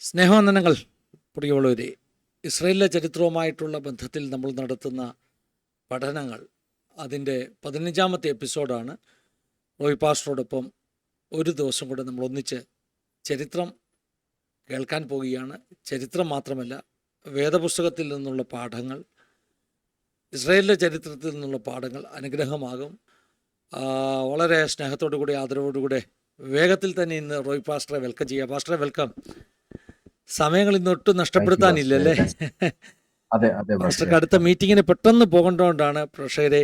സ്നേഹവന്ദനങ്ങൾ പ്രിയമുള്ളവരെ. ഇസ്രയേലിലെ ചരിത്രവുമായിട്ടുള്ള ബന്ധത്തിൽ നമ്മൾ നടത്തുന്ന പഠനങ്ങൾ അതിൻ്റെ 15ാമത്തെ എപ്പിസോഡാണ്. റോയ് പാസ്റ്ററോടൊപ്പം ഒരു ദിവസം കൂടെ നമ്മൾ ഒന്നിച്ച് ചരിത്രം കേൾക്കാൻ പോവുകയാണ്. ചരിത്രം മാത്രമല്ല, വേദപുസ്തകത്തിൽ നിന്നുള്ള പാഠങ്ങൾ, ഇസ്രയേലിലെ ചരിത്രത്തിൽ നിന്നുള്ള പാഠങ്ങൾ അനുഗ്രഹമാകും. വളരെ സ്നേഹത്തോടു കൂടി ആദരവോടുകൂടെ വേഗത്തിൽ തന്നെ ഇന്ന് റോയ് പാസ്റ്ററെ വെൽക്കം ചെയ്യാം. പാസ്റ്ററെ വെൽക്കം. സമയങ്ങൾ ഇന്നൊട്ടും നഷ്ടപ്പെടുത്താനില്ലല്ലേ? പാസ്റ്റർക്ക് അടുത്ത മീറ്റിങ്ങിന് പെട്ടെന്ന് പോകേണ്ടതുകൊണ്ടാണ് പ്രേക്ഷകരെ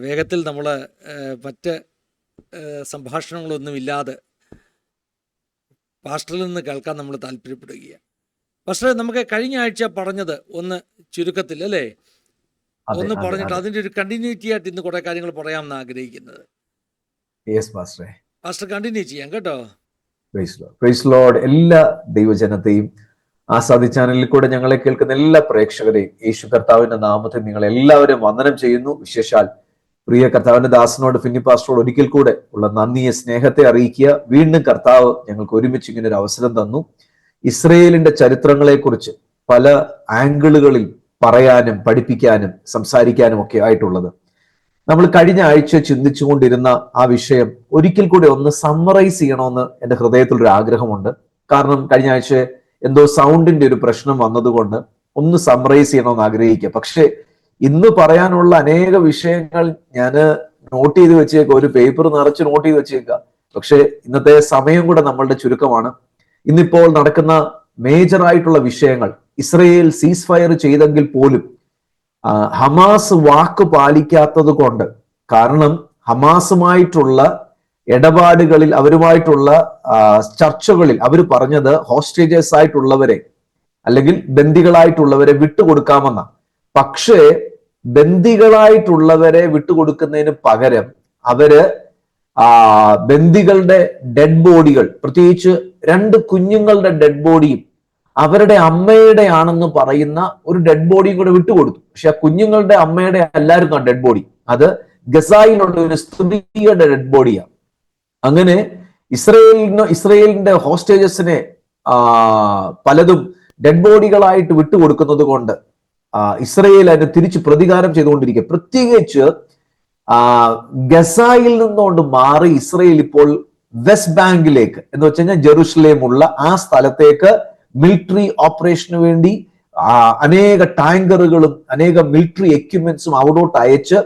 വേഗത്തിൽ നമ്മൾ മറ്റ് സംഭാഷണങ്ങളൊന്നുമില്ലാതെ പാസ്റ്ററിൽ നിന്ന് കേൾക്കാൻ നമ്മൾ താല്പര്യപ്പെടുകയാണ്. പാസ്റ്ററെ, നമുക്ക് കഴിഞ്ഞ ആഴ്ച പറഞ്ഞത് ഒന്ന് ചുരുക്കത്തിൽ അല്ലേ ഒന്ന് പറഞ്ഞിട്ട് അതിൻ്റെ ഒരു കണ്ടിന്യൂറ്റി ആയിട്ട് ഇന്ന് കുറേ കാര്യങ്ങൾ പറയാമെന്ന് ആഗ്രഹിക്കുന്നത്. പാസ്റ്റർ കണ്ടിന്യൂ ചെയ്യാം കേട്ടോ. Praise lord. എല്ലാ ദൈവജനത്തെയും ആസാദി ചാനലിൽ കൂടെ ഞങ്ങളെ കേൾക്കുന്ന എല്ലാ പ്രേക്ഷകരെയും യേശു കർത്താവിന്റെ നാമത്തിൽ നിങ്ങൾ എല്ലാവരും വന്ദനം ചെയ്യുന്നു. വിശേഷാൽ പ്രിയ കർത്താവിന്റെ ദാസനോട് ഫിന്നി പാസ്റ്ററോട് ഒരിക്കൽ കൂടെ ഉള്ള നന്ദിയെ സ്നേഹത്തെ അറിയിക്കുക. വീണ്ടും കർത്താവ് ഞങ്ങൾക്ക് ഒരുമിച്ച് ഇങ്ങനെ ഒരു അവസരം തന്നു. ഇസ്രയേലിന്റെ ചരിത്രങ്ങളെ കുറിച്ച് പല ആംഗിളുകളിൽ പറയാനും പഠിപ്പിക്കാനും സംസാരിക്കാനും ഒക്കെ ആയിട്ടുള്ളത്. നമ്മൾ കഴിഞ്ഞ ആഴ്ച ചിന്തിച്ചുകൊണ്ടിരുന്ന ആ വിഷയം ഒരിക്കൽ കൂടി ഒന്ന് സമ്മറൈസ് ചെയ്യണമെന്ന് എൻ്റെ ഹൃദയത്തിലൊരു ആഗ്രഹമുണ്ട്. കാരണം കഴിഞ്ഞ ആഴ്ച എന്തോ സൗണ്ടിന്റെ ഒരു പ്രശ്നം വന്നതുകൊണ്ട് ഒന്ന് സമ്മറൈസ് ചെയ്യണമെന്ന് ആഗ്രഹിക്കുക. പക്ഷെ ഇന്ന് പറയാനുള്ള അനേക വിഷയങ്ങൾ ഞാൻ നോട്ട് ചെയ്ത് വെച്ചേക്കുക, ഒരു പേപ്പർ നിറച്ച് നോട്ട് ചെയ്ത് വെച്ചേക്കുക. പക്ഷെ ഇന്നത്തെ സമയം കൂടെ നമ്മളുടെ ചുരുക്കമാണ്. ഇന്നിപ്പോൾ നടക്കുന്ന മേജർ ആയിട്ടുള്ള വിഷയങ്ങൾ, ഇസ്രയേൽ സീസ് ഫയർ ചെയ്തെങ്കിൽ പോലും ഹമാസ് വാക്ക് പാലിക്കാത്തത് കൊണ്ട്, കാരണം ഹമാസുമായിട്ടുള്ള ഇടപാടുകളിൽ അവരുമായിട്ടുള്ള ചർച്ചകളിൽ അവർ പറഞ്ഞത് ഹോസ്റ്റേജേഴ്സ് ആയിട്ടുള്ളവരെ അല്ലെങ്കിൽ ബന്ദികളായിട്ടുള്ളവരെ വിട്ടുകൊടുക്കാമെന്ന. പക്ഷേ ബന്ദികളായിട്ടുള്ളവരെ വിട്ടുകൊടുക്കുന്നതിന് പകരം അവര് ബന്ദികളുടെ ഡെഡ് ബോഡികൾ, പ്രത്യേകിച്ച് 2 കുഞ്ഞുങ്ങളുടെ ഡെഡ് ബോഡിയും അവരുടെ അമ്മയുടെ ആണെന്ന് പറയുന്ന ഒരു ഡെഡ് ബോഡിയും കൂടെ വിട്ടുകൊടുത്തു. പക്ഷെ ആ കുഞ്ഞുങ്ങളുടെ അമ്മയുടെ എല്ലാവർക്കും ആ ഡെഡ് ബോഡി ഗസായിലുള്ള ഒരു സ്ത്രീയുടെ ഡെഡ് ബോഡിയാണ്. അങ്ങനെ ഇസ്രയേലിന്റെ ഹോസ്റ്റേജസിനെ പലതും ഡെഡ് ബോഡികളായിട്ട് വിട്ടുകൊടുക്കുന്നത് കൊണ്ട് ഇസ്രയേൽ അതിന് തിരിച്ച് പ്രതികാരം ചെയ്തുകൊണ്ടിരിക്കുക. പ്രത്യേകിച്ച് ഗസായിൽ നിന്നുകൊണ്ട് മാറി ഇസ്രയേൽ ഇപ്പോൾ വെസ്റ്റ് ബാങ്കിലേക്ക്, എന്ന് വെച്ച് കഴിഞ്ഞാൽ ജെറുസലേമുള്ള ആ സ്ഥലത്തേക്ക് മിലിറ്ററി ഓപ്പറേഷന് വേണ്ടി അനേക ടാങ്കറുകളും അനേക മിലിറ്ററി എക്യുപ്മെന്റ്സും അവിടോട്ട് അയച്ച്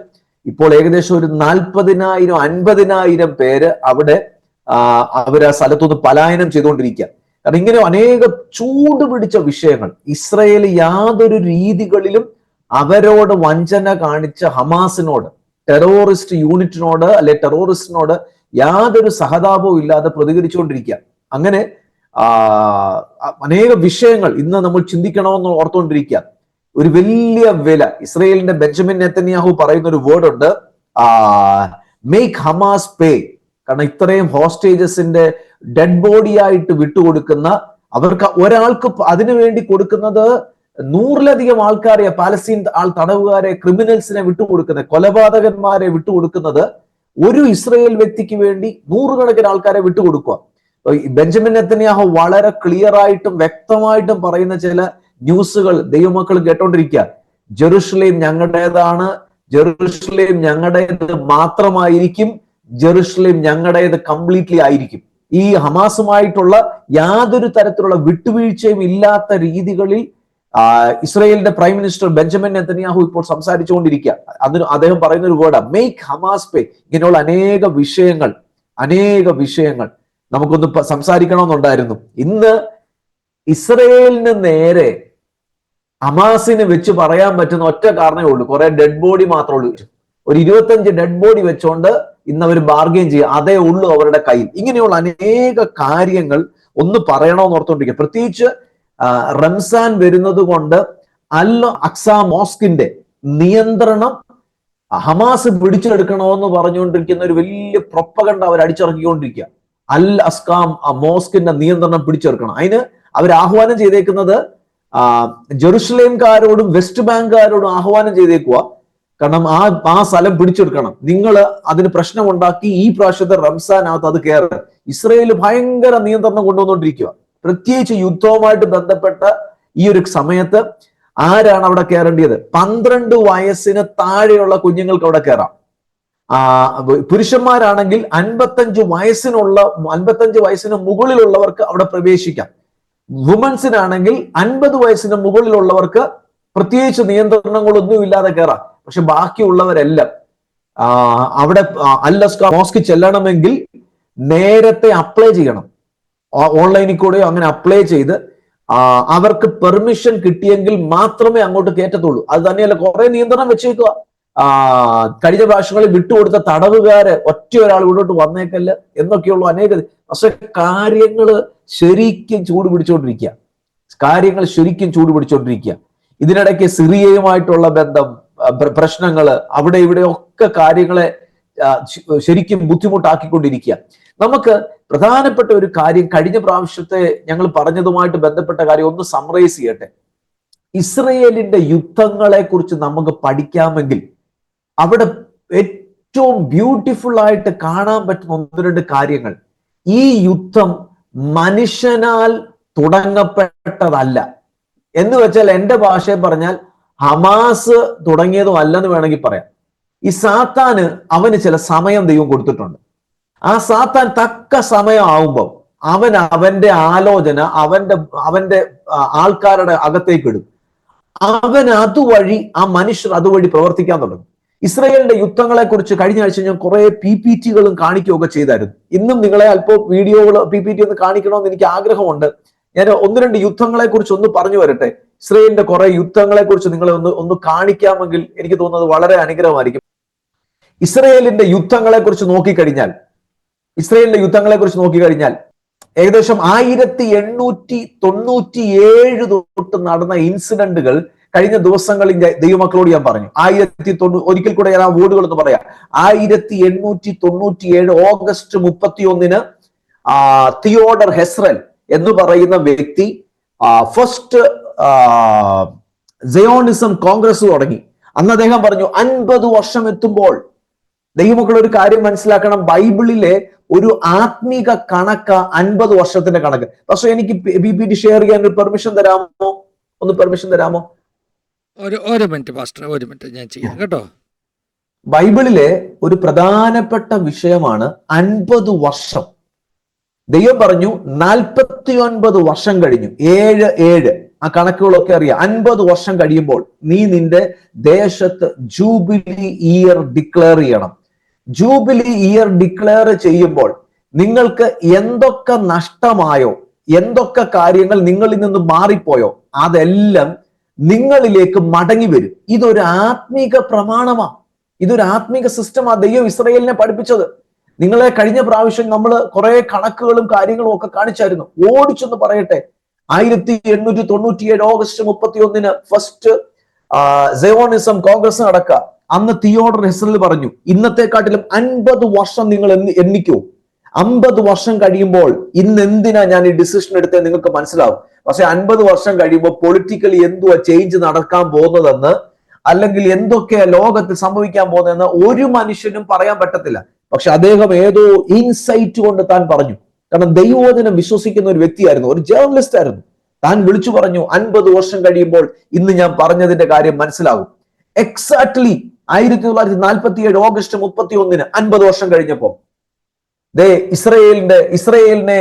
ഇപ്പോൾ ഏകദേശം ഒരു 40,000-50,000 പേര് അവിടെ അവർ ആ സ്ഥലത്തുനിന്ന് പലായനം ചെയ്തുകൊണ്ടിരിക്കുക. കാരണം ഇങ്ങനെ അനേക ചൂട് പിടിച്ച വിഷയങ്ങൾ, ഇസ്രയേൽ യാതൊരു രീതികളിലും അവരോട് വഞ്ചന കാണിച്ച ഹമാസിനോട്, ടെററിസ്റ്റ് യൂണിറ്റിനോട് അല്ലെ ടെററിസ്റ്റിനോട് യാതൊരു സഹതാപവും ഇല്ലാതെ പ്രതികരിച്ചുകൊണ്ടിരിക്കുക. അങ്ങനെ അനേക വിഷയങ്ങൾ ഇന്ന് നമ്മൾ ചിന്തിക്കണമെന്ന് ഓർത്തുകൊണ്ടിരിക്കുക. ഒരു വലിയ വില ഇസ്രയേലിന്റെ ബെഞ്ചമിൻ നെതന്യാഹു പറയുന്ന ഒരു വേർഡ് ഉണ്ട്, മേക്ക് ഹമാസ് പേ. കാരണം ഇത്രയും ഹോസ്റ്റേജസിന്റെ ഡെഡ് ബോഡി ആയിട്ട് വിട്ടുകൊടുക്കുന്ന, അവർക്ക് ഒരാൾക്ക് അതിനു വേണ്ടി കൊടുക്കുന്നത് 100-ലധികം ആൾക്കാരെ, പാലസ്തീൻ തടവുകാരെ, ക്രിമിനൽസിനെ വിട്ടുകൊടുക്കുന്നത്, കൊലപാതകന്മാരെ വിട്ടുകൊടുക്കുന്നത് ഒരു ഇസ്രയേൽ വ്യക്തിക്ക് വേണ്ടി 100 കണക്കിന് ആൾക്കാരെ വിട്ടുകൊടുക്കുക. ബെഞ്ചമിൻ നെതന്യാഹു വളരെ ക്ലിയർ ആയിട്ടും വ്യക്തമായിട്ടും പറയുന്ന ചില ന്യൂസുകൾ ദൈവമക്കൾ കേട്ടോണ്ടിരിക്കുക. ജെറുസലേം ഞങ്ങളുടേതാണ്, ജെറുസലേം ഞങ്ങളുടേത് മാത്രമായിരിക്കും, ജെറുസലേം ഞങ്ങളുടേത് കംപ്ലീറ്റ്ലി ആയിരിക്കും. ഈ ഹമാസുമായിട്ടുള്ള യാതൊരു തരത്തിലുള്ള വിട്ടുവീഴ്ചയും ഇല്ലാത്ത രീതികളിൽ ഇസ്രയേലിന്റെ പ്രൈം മിനിസ്റ്റർ ബെഞ്ചമിൻ നെതന്യാഹു ഇപ്പോൾ സംസാരിച്ചുകൊണ്ടിരിക്കുക. അദ്ദേഹം പറയുന്ന ഒരു വേർഡാ മേക്ക് ഹമാസ് പേ. ഇങ്ങനെയുള്ള അനേക വിഷയങ്ങൾ നമുക്കൊന്ന് സംസാരിക്കണമെന്നുണ്ടായിരുന്നു. ഇന്ന് ഇസ്രയേലിന് നേരെ ഹമാസിന് വെച്ച് പറയാൻ പറ്റുന്ന ഒറ്റ കാരണമേ ഉള്ളൂ, കുറെ ഡെഡ് ബോഡി മാത്രമേ ഉള്ളൂ. ഒരു 25 ഡെഡ് ബോഡി വെച്ചോണ്ട് ഇന്ന് അവർ ബാർഗെയിൻ ചെയ്യുക, അതേ ഉള്ളൂ അവരുടെ കയ്യിൽ. ഇങ്ങനെയുള്ള അനേക കാര്യങ്ങൾ ഒന്ന് പറയണമെന്ന് ഓർത്തുകൊണ്ടിരിക്കുക. പ്രത്യേകിച്ച് റംസാൻ വരുന്നത് കൊണ്ട് അൽ അക്സ മോസ്കിന്റെ നിയന്ത്രണം ഹമാസ് പിടിച്ചെടുക്കണമെന്ന് പറഞ്ഞുകൊണ്ടിരിക്കുന്ന ഒരു വലിയ പ്രൊപ്പഗണ്ട അവർ അടിച്ചിറക്കിക്കൊണ്ടിരിക്കുക. അൽ അസ്കാം മോസ്കിന്റെ നിയന്ത്രണം പിടിച്ചെടുക്കണം. അതിന് അവർ ആഹ്വാനം ചെയ്തേക്കുന്നത് ജെറുസലേംകാരോടും വെസ്റ്റ് ബാങ്കുകാരോടും ആഹ്വാനം ചെയ്തേക്കുക. കാരണം ആ സ്ഥലം പിടിച്ചെടുക്കണം, നിങ്ങൾ അതിന് പ്രശ്നമുണ്ടാക്കി ഈ പ്രാവശ്യത്തെ റംസാനകത്ത് അത് കയറുക. ഇസ്രയേൽ ഭയങ്കര നിയന്ത്രണം കൊണ്ടുവന്നുകൊണ്ടിരിക്കുക. പ്രത്യേകിച്ച് യുദ്ധവുമായിട്ട് ബന്ധപ്പെട്ട ഈ ഒരു സമയത്ത് ആരാണ് അവിടെ കയറേണ്ടത്? 12 വയസ്സിന് താഴെയുള്ള കുഞ്ഞുങ്ങൾക്ക് അവിടെ കയറാം. പുരുഷന്മാരാണെങ്കിൽ 55 വയസ്സിന് മുകളിലുള്ളവർക്ക് അവിടെ പ്രവേശിക്കാം. വുമൻസിനാണെങ്കിൽ 50 വയസ്സിന് മുകളിലുള്ളവർക്ക് പ്രത്യേകിച്ച് നിയന്ത്രണങ്ങളൊന്നും ഇല്ലാതെ കയറാം. പക്ഷെ ബാക്കിയുള്ളവരെല്ലാം അവിടെ അൽ-അസ്കാർ മോസ്ക് ചെല്ലണമെങ്കിൽ നേരത്തെ അപ്ലൈ ചെയ്യണം. ഓൺലൈനിൽ കൂടെയോ അങ്ങനെ അപ്ലൈ ചെയ്ത് അവർക്ക് പെർമിഷൻ കിട്ടിയെങ്കിൽ മാത്രമേ അങ്ങോട്ട് കയറ്റത്തുള്ളൂ. അത് തന്നെയല്ല, കുറെ നിയന്ത്രണം വെച്ചേക്കുക. കഴിഞ്ഞ പ്രാവശ്യങ്ങളിൽ വിട്ടുകൊടുത്ത തടവുകാര് ഒറ്റ ഒരാൾ ഇവിടോട്ട് വന്നേക്കല്ല എന്നൊക്കെയുള്ള അനേക. പക്ഷെ കാര്യങ്ങൾ ശരിക്കും ചൂട് പിടിച്ചോണ്ടിരിക്കുക. ഇതിനിടയ്ക്ക് സിറിയയുമായിട്ടുള്ള ബന്ധം, പ്രശ്നങ്ങള്, അവിടെ ഇവിടെ ഒക്കെ കാര്യങ്ങളെ ശരിക്കും ബുദ്ധിമുട്ടാക്കിക്കൊണ്ടിരിക്കുക. നമുക്ക് പ്രധാനപ്പെട്ട ഒരു കാര്യം, കഴിഞ്ഞ പ്രാവശ്യത്തെ ഞങ്ങൾ പറഞ്ഞതുമായിട്ട് ബന്ധപ്പെട്ട കാര്യം ഒന്ന് സമ്മറൈസ് ചെയ്യട്ടെ. ഇസ്രയേലിന്റെ യുദ്ധങ്ങളെ കുറിച്ച് നമുക്ക് പഠിക്കാമെങ്കിൽ അവിടെ ഏറ്റവും ബ്യൂട്ടിഫുൾ ആയിട്ട് കാണാൻ പറ്റുന്ന 1-2 കാര്യങ്ങൾ. ഈ യുദ്ധം മനുഷ്യനാൽ തുടങ്ങപ്പെട്ടതല്ല. എന്ന് വെച്ചാൽ എന്റെ ഭാഷയിൽ പറഞ്ഞാൽ ഹമാസ് തുടങ്ങിയതും അല്ലെന്ന് വേണമെങ്കിൽ പറയാം. ഈ സാത്താന് അവന് ചില സമയം ദൈവം കൊടുത്തിട്ടുണ്ട്. ആ സാത്താൻ തക്ക സമയം ആവുമ്പോൾ അവന്റെ ആലോചന അവന്റെ ആൾക്കാരുടെ അകത്തേക്ക് ഇടും. അവൻ അതുവഴി ആ മനുഷ്യർ അതുവഴി പ്രവർത്തിക്കാൻ തുടങ്ങും. ഇസ്രയേലിന്റെ യുദ്ധങ്ങളെ കുറിച്ച് കഴിഞ്ഞ ആഴ്ച ഞാൻ കുറെ PPT-കളും കാണിക്കുകയൊക്കെ ചെയ്തായിരുന്നു. ഇന്നും നിങ്ങളെ അല്പം വീഡിയോകൾ PPT ഒന്ന് കാണിക്കണമെന്ന് എനിക്ക് ആഗ്രഹമുണ്ട്. ഞാൻ 1-2 യുദ്ധങ്ങളെ കുറിച്ച് ഒന്ന് പറഞ്ഞു വരട്ടെ. ഇസ്രയേലിന്റെ കുറെ യുദ്ധങ്ങളെ കുറിച്ച് നിങ്ങളെ ഒന്ന് കാണിക്കാമെങ്കിൽ എനിക്ക് തോന്നുന്നത് വളരെ അനുഗ്രഹമായിരിക്കും. ഇസ്രയേലിന്റെ യുദ്ധങ്ങളെ കുറിച്ച് നോക്കിക്കഴിഞ്ഞാൽ ഏകദേശം 1897 തൊട്ട് നടന്ന ഇൻസിഡന്റുകൾ കഴിഞ്ഞ ദിവസങ്ങളിൽ ദൈവമക്കളോട് ഞാൻ പറഞ്ഞു. ഒരിക്കൽ കൂടെ ഞാൻ ആ വേർഡുകൾ എന്ന് പറയാം. 1897 ഓഗസ്റ്റ് 31 തിയോഡർ ഹെസ്രൽ എന്ന് പറയുന്ന വ്യക്തി ഫസ്റ്റ് സയോണിസം കോൺഗ്രസ് തുടങ്ങി. അന്ന് അദ്ദേഹം പറഞ്ഞു 50 വർഷം എത്തുമ്പോൾ. ദൈവമക്കൾ ഒരു കാര്യം മനസ്സിലാക്കണം, ബൈബിളിലെ ഒരു ആത്മീക കണക്ക് 50 വർഷത്തിന്റെ കണക്ക്. പക്ഷെ എനിക്ക് PPT ഷെയർ ചെയ്യാൻ ഒരു പെർമിഷൻ തരാമോ? ഒന്ന് പെർമിഷൻ തരാമോ? ഒരു മിനിറ്റ് പാസ്റ്റർ, ഒരു മിനിറ്റ് ഞാൻ ചെയ്യാം കേട്ടോ. ബൈബിളിലെ ഒരു പ്രധാനപ്പെട്ട വിഷയമാണ് 50 വർഷം. ദൈവം പറഞ്ഞു 49 വർഷം കഴിഞ്ഞു. 7 ആ കണക്കുകളൊക്കെ അറിയാം. 50 വർഷം കഴിയുമ്പോൾ നീ നിന്റെ ദേശത്ത് ജൂബിലി ഇയർ ഡിക്ലെയർ ചെയ്യണം. ജൂബിലി ഇയർ ഡിക്ലെയർ ചെയ്യുമ്പോൾ നിങ്ങൾക്ക് എന്തൊക്കെ നഷ്ടമായോ, എന്തൊക്കെ കാര്യങ്ങൾ നിങ്ങളിൽ നിന്ന് മാറിപ്പോയോ, അതെല്ലാം നിങ്ങളിലേക്ക് മടങ്ങി വരും. ഇതൊരു ആത്മീക പ്രമാണമാണ്, ഇതൊരു ആത്മീക സിസ്റ്റമാണ് ദൈവം ഇസ്രയേലിനെ പഠിപ്പിച്ചത്. നിങ്ങളെ കഴിഞ്ഞ പ്രാവശ്യം നമ്മൾ കുറെ കണക്കുകളും കാര്യങ്ങളും ഒക്കെ കാണിച്ചായിരുന്നു. ഓടിച്ചെന്ന് പറയട്ടെ, 1897 ഓഗസ്റ്റ് 31 ഫസ്റ്റ് സയോണിസം കോൺഗ്രസ് നടക്കുക. അന്ന് തിയോഡർ ഹെസ്രൽ പറഞ്ഞു, ഇന്നത്തെക്കാട്ടിലും 50 വർഷം നിങ്ങൾ എണ്ണിക്കൂ. 50 വർഷം കഴിയുമ്പോൾ ഇന്ന് എന്തിനാ ഞാൻ ഈ ഡിസിഷൻ എടുത്തത് നിങ്ങൾക്ക് മനസ്സിലാവും. പക്ഷെ 50 വർഷം കഴിയുമ്പോൾ പൊളിറ്റിക്കലി എന്തുവാ ചേഞ്ച് നടക്കാൻ പോകുന്നതെന്ന്, അല്ലെങ്കിൽ എന്തൊക്കെയാ ലോകത്തിൽ സംഭവിക്കാൻ പോകുന്നതെന്ന് ഒരു മനുഷ്യനും പറയാൻ പറ്റത്തില്ല. പക്ഷെ അദ്ദേഹം ഏതോ ഇൻസൈറ്റ് കൊണ്ട് താൻ പറഞ്ഞു. കാരണം ദൈവവചനം വിശ്വസിക്കുന്ന ഒരു വ്യക്തിയായിരുന്നു, ഒരു ജേർണലിസ്റ്റ് ആയിരുന്നു. താൻ വിളിച്ചു പറഞ്ഞു 50 വർഷം കഴിയുമ്പോൾ ഇന്ന് ഞാൻ പറഞ്ഞതിന്റെ കാര്യം മനസ്സിലാകും. എക്സാക്ട്ലി 1947 ഓഗസ്റ്റ് 31 50 വർഷം കഴിഞ്ഞപ്പോ ഇസ്രയേലിനെ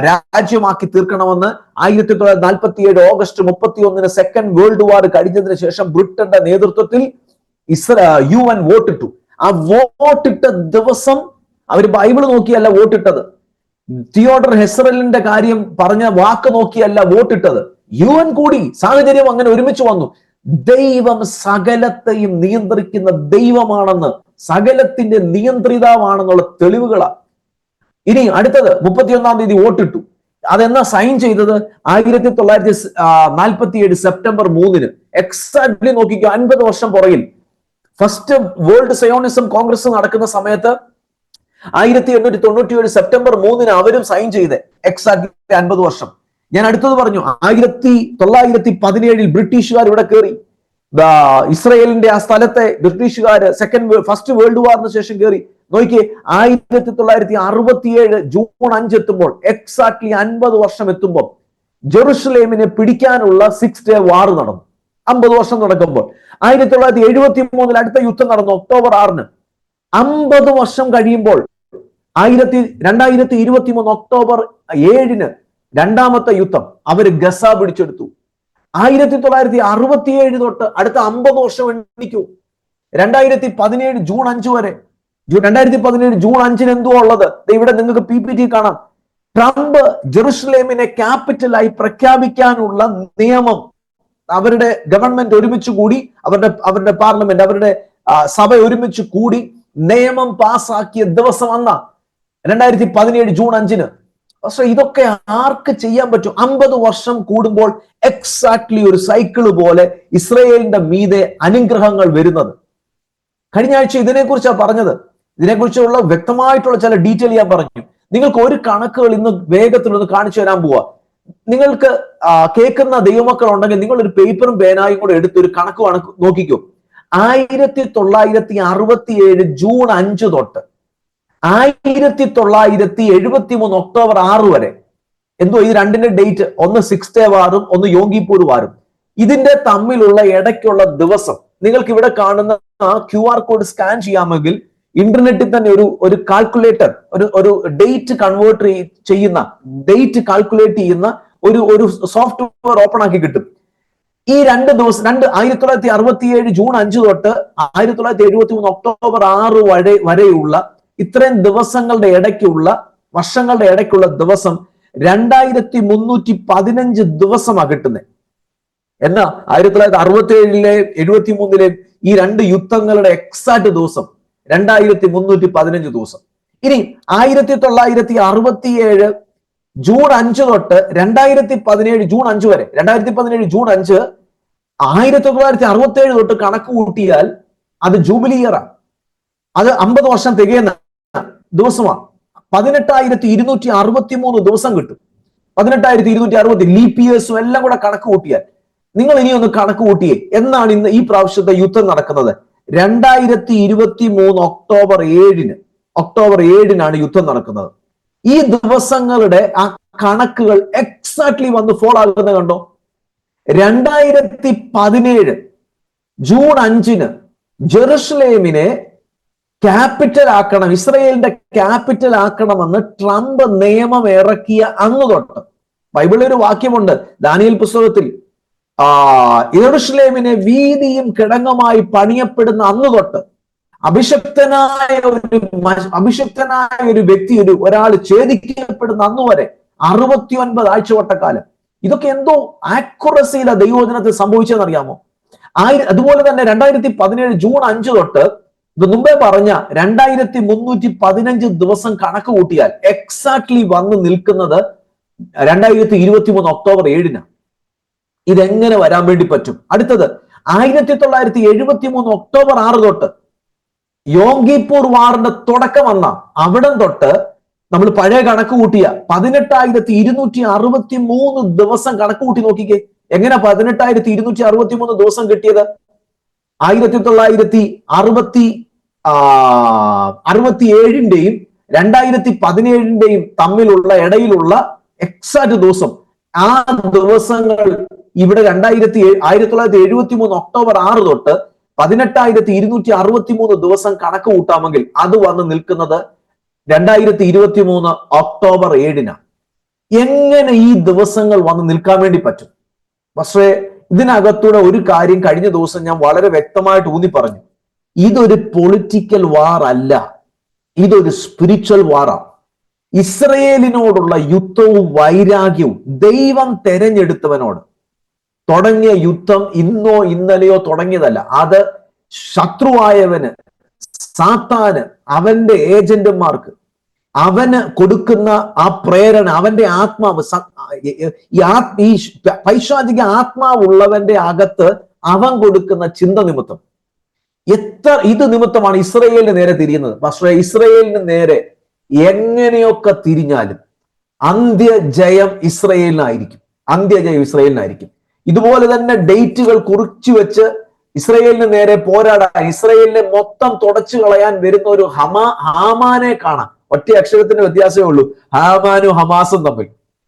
രാജ്യമാക്കി തീർക്കണമെന്ന് 1947 ഓഗസ്റ്റ് 31 സെക്കൻഡ് വേൾഡ് വാർ കഴിഞ്ഞതിന് ശേഷം ബ്രിട്ടന്റെ നേതൃത്വത്തിൽ UN വോട്ടിട്ടു. ആ വോട്ടിട്ട ദിവസം അവർ ബൈബിൾ നോക്കിയല്ല വോട്ടിട്ടത്, തിയോഡർ ഹെസ്രലിന്റെ കാര്യം പറഞ്ഞ വാക്ക് നോക്കിയല്ല വോട്ടിട്ടത്. UN കൂടി, സാഹചര്യം അങ്ങനെ ഒരുമിച്ച് വന്നു. ദൈവം സകലത്തെയും നിയന്ത്രിക്കുന്ന ദൈവമാണെന്ന്, സകലത്തിന്റെ നിയന്ത്രിതാവാണെന്നുള്ള തെളിവുകളാണ്. ഇനി അടുത്തത് 31-ാം തീയതി വോട്ടിട്ടു. അതെന്നാ സൈൻ ചെയ്തത്? 1947 സെപ്റ്റംബർ 3. എക്സാക്ട്ലി നോക്കിക്കോ, 50 വർഷം പുറകിൽ. ഫസ്റ്റ് വേൾഡ് സയോണിസം കോൺഗ്രസ് നടക്കുന്ന സമയത്ത് 1897 സെപ്റ്റംബർ 3 അവരും സൈൻ ചെയ്ത്. എക്സാക്ട്ലി 50 വർഷം. ഞാൻ അടുത്തത് പറഞ്ഞു, 1917 ബ്രിട്ടീഷുകാർ ഇവിടെ കയറി. ഇസ്രയേലിന്റെ ആ സ്ഥലത്തെ ബ്രിട്ടീഷുകാർ ഫസ്റ്റ് വേൾഡ് വാറിന് ശേഷം കയറി. നോക്കിയേ, 1967 ജൂൺ 5 എത്തുമ്പോൾ, എക്സാക്ട്ലി 50 വർഷം എത്തുമ്പോൾ ജെറുസലേമിനെ പിടിക്കാനുള്ള 6 Day വാർ നടന്നു. 50 വർഷം നടക്കുമ്പോൾ 1973 അടുത്ത യുദ്ധം നടന്നു ഒക്ടോബർ 6. 50 വർഷം കഴിയുമ്പോൾ 2023 ഒക്ടോബർ 7 രണ്ടാമത്തെ യുദ്ധം അവര് ഗസ പിടിച്ചെടുത്തു. 1967 തൊട്ട് അടുത്ത 50 വർഷം എണ്ണിക്കൂ. 2017 ജൂൺ 5 വരെ. 2017 ജൂൺ 5 എന്തുവാ ഉള്ളത്? ഇവിടെ നിങ്ങൾക്ക് PPT കാണാം. ട്രംപ് ജെറുസലേമിനെ ക്യാപിറ്റലായി പ്രഖ്യാപിക്കാനുള്ള നിയമം അവരുടെ ഗവൺമെന്റ് ഒരുമിച്ച് കൂടി, അവരുടെ പാർലമെന്റ്, അവരുടെ സഭ ഒരുമിച്ച് കൂടി നിയമം പാസ്സാക്കിയ ദിവസം അന്ന 2017 ജൂൺ 5. പക്ഷെ ഇതൊക്കെ ആർക്ക് ചെയ്യാൻ പറ്റും? 50 വർഷം കൂടുമ്പോൾ എക്സാക്ട്ലി ഒരു സൈക്കിള് പോലെ ഇസ്രയേലിന്റെ മീതെ അനുഗ്രഹങ്ങൾ വരുന്നത്. കഴിഞ്ഞ ആഴ്ച ഇതിനെക്കുറിച്ചാണ് പറഞ്ഞത്. ഇതിനെക്കുറിച്ചുള്ള വ്യക്തമായിട്ടുള്ള ചില ഡീറ്റെയിൽ ഞാൻ പറഞ്ഞു. നിങ്ങൾക്ക് ഒരു കണക്കുകൾ ഇന്ന് വേഗത്തിലൊന്ന് കാണിച്ചു തരാൻ പോവാ. നിങ്ങൾക്ക് കേൾക്കുന്ന ദൈവമക്കൾ ഉണ്ടെങ്കിൽ നിങ്ങൾ ഒരു പേപ്പറും പേനായും കൂടെ എടുത്ത് ഒരു കണക്ക് നോക്കിക്കോ. 1967 ജൂൺ 5 തൊട്ട് 1973 ഒക്ടോബർ 6 വരെ എന്തോ ഈ രണ്ടിന്റെ ഡേറ്റ്, ഒന്ന് 6 Day വാറും ഒന്ന് യോങ്കിപ്പൂർ വാറും. ഇതിന്റെ തമ്മിലുള്ള ഇടയ്ക്കുള്ള ദിവസം നിങ്ങൾക്ക് ഇവിടെ കാണുന്ന QR കോഡ് സ്കാൻ ചെയ്യാമെങ്കിൽ ഇന്റർനെറ്റിൽ തന്നെ ഒരു കാൽക്കുലേറ്റർ, ഒരു ഡേറ്റ് കൺവേർട്ട് ചെയ്യുന്ന, ഡേറ്റ് കാൽക്കുലേറ്റ് ചെയ്യുന്ന ഒരു സോഫ്റ്റ്വെയർ ഓപ്പൺ ആക്കി കിട്ടും. ഈ 2 ദിവസം 1967 ജൂൺ 5 തൊട്ട് 1973 ഒക്ടോബർ 6 വരെയുള്ള ഇത്രയും ദിവസങ്ങളുടെ ഇടയ്ക്കുള്ള, വർഷങ്ങളുടെ ഇടയ്ക്കുള്ള ദിവസം 2315 ദിവസമാണ് കിട്ടുന്നത്. എന്നാ 1967 73 ഈ 2 യുദ്ധങ്ങളുടെ എക്സാക്ട് ദിവസം 2315 ദിവസം. ഇനി 1967 ജൂൺ 5 തൊട്ട് 2017 ജൂൺ 5 വരെ, 2017 ജൂൺ 5 1967 തൊട്ട് കണക്ക് കൂട്ടിയാൽ അത് ജൂബിലി ഇയറാണ്. അത് 50 വർഷം തികയുന്ന ദിവസമാണ്. 18,263 ദിവസം കിട്ടും. 18,260 ലീപ് ഇയേഴ്സും എല്ലാം കൂടെ കണക്ക് കൂട്ടിയാൽ, നിങ്ങൾ ഇനി ഒന്ന് കണക്ക് കൂട്ടിയേ, എന്നാണ് ഇന്ന് ഈ പ്രാവശ്യത്തെ യുദ്ധം നടക്കുന്നത്? 2023 ഒക്ടോബർ 7 യുദ്ധം നടക്കുന്നത്. ഈ ദിവസങ്ങളുടെ ആ കണക്കുകൾ എക്സാക്ട്ലി വന്ന് ഫോളോ ആകുന്നത് കണ്ടോ? 2017 ജൂൺ 5 ജെറുസലേമിനെ ക്യാപിറ്റൽ ആക്കണം, ഇസ്രയേലിന്റെ ക്യാപിറ്റൽ ആക്കണമെന്ന് ട്രംപ് നിയമം ഇറക്കിയ അന്ന് തൊട്ട് ബൈബിളിൽ ഒരു വാക്യമുണ്ട്, ദാനിയേൽ പുസ്തകത്തിൽ, യെരൂശലേമിനെ വീതിയും കിടങ്ങുമായി പണിയപ്പെടുന്ന അന്ന് തൊട്ട് അഭിഷക്തനായ ഒരു വ്യക്തി, ഒരാൾ ഛേദിക്കപ്പെടുന്ന അന്ന് വരെ 69 ആഴ്ചവട്ടക്കാലം. ഇതൊക്കെ എന്തോ ആക്യുറസിയില ദൈവവചനത്തിൽ സംഭവിച്ചതെന്ന് അറിയാമോ? അതുപോലെ തന്നെ 2017 ജൂൺ 5 തൊട്ട് ഇത് മുമ്പേ പറഞ്ഞ 2315 ദിവസം കണക്ക് കൂട്ടിയാൽ എക്സാക്ട്ലി വന്ന് നിൽക്കുന്നത് 2023 ഒക്ടോബർ 7. ഇതെങ്ങനെ വരാൻ വേണ്ടി പറ്റും? അടുത്തത് 1973 ഒക്ടോബർ 6 തൊട്ട് യോങ്കിപ്പൂർ വാറിന്റെ തുടക്കം വന്ന അവിടം തൊട്ട് നമ്മൾ പഴയ കണക്ക് കൂട്ടിയ 18,263 ദിവസം കണക്ക് കൂട്ടി നോക്കിക്കേ. എങ്ങനെ 18,263 ദിവസം കിട്ടിയത്? 1967 2017 തമ്മിലുള്ള ഇടയിലുള്ള എക്സാക്ട് ദിവസം. ആ ദിവസങ്ങൾ ഇവിടെ 1973 ഒക്ടോബർ 6 തൊട്ട് 18,263 ദിവസം കണക്ക് കൂട്ടാമെങ്കിൽ അത് വന്ന് നിൽക്കുന്നത് 2023 ഒക്ടോബർ 7. എങ്ങനെ ഈ ദിവസങ്ങൾ വന്ന് നിൽക്കാൻ വേണ്ടി പറ്റും? പക്ഷേ ഇതിനകത്തൂടെ ഒരു കാര്യം കഴിഞ്ഞ ദിവസം ഞാൻ വളരെ വ്യക്തമായിട്ട് ഊന്നി പറഞ്ഞു. ഇതൊരു പൊളിറ്റിക്കൽ വാർ അല്ല, ഇതൊരു സ്പിരിച്വൽ വാറാണ്. ഇസ്രയേലിനോടുള്ള യുദ്ധവും വൈരാഗ്യവും ദൈവം തെരഞ്ഞെടുത്തവനോട് തുടങ്ങിയ യുദ്ധം ഇന്നോ ഇന്നലെയോ തുടങ്ങിയതല്ല. അത് ശത്രുവായവന്, സാത്താന്, അവന്റെ ഏജന്റുമാർക്ക് അവന് കൊടുക്കുന്ന ആ പ്രേരണ, അവന്റെ ആത്മാവ്, ഈ പൈശാചിക ആത്മാവുള്ളവന്റെ അകത്ത് അവൻ കൊടുക്കുന്ന ചിന്ത നിമിത്തം ഇത് നിമിത്തമാണ് ഇസ്രയേലിന് നേരെ തിരിയുന്നത്. പക്ഷേ ഇസ്രയേലിന് നേരെ എങ്ങനെയൊക്കെ തിരിഞ്ഞാലും അന്ത്യജയം ഇസ്രയേലിനായിരിക്കും. ഇതുപോലെ തന്നെ ഡേറ്റുകൾ കുറിച്ചു വെച്ച് ഇസ്രയേലിന് നേരെ പോരാടാൻ, ഇസ്രയേലിനെ മൊത്തം തുടച്ചു കളയാൻ വരുന്ന ഒരു ഹാമാനെ കാണാം. ഒറ്റ അക്ഷരത്തിന് വ്യത്യാസമേ ഉള്ളൂ ഹാമാനും ഹമാസും തമ്മിൽ,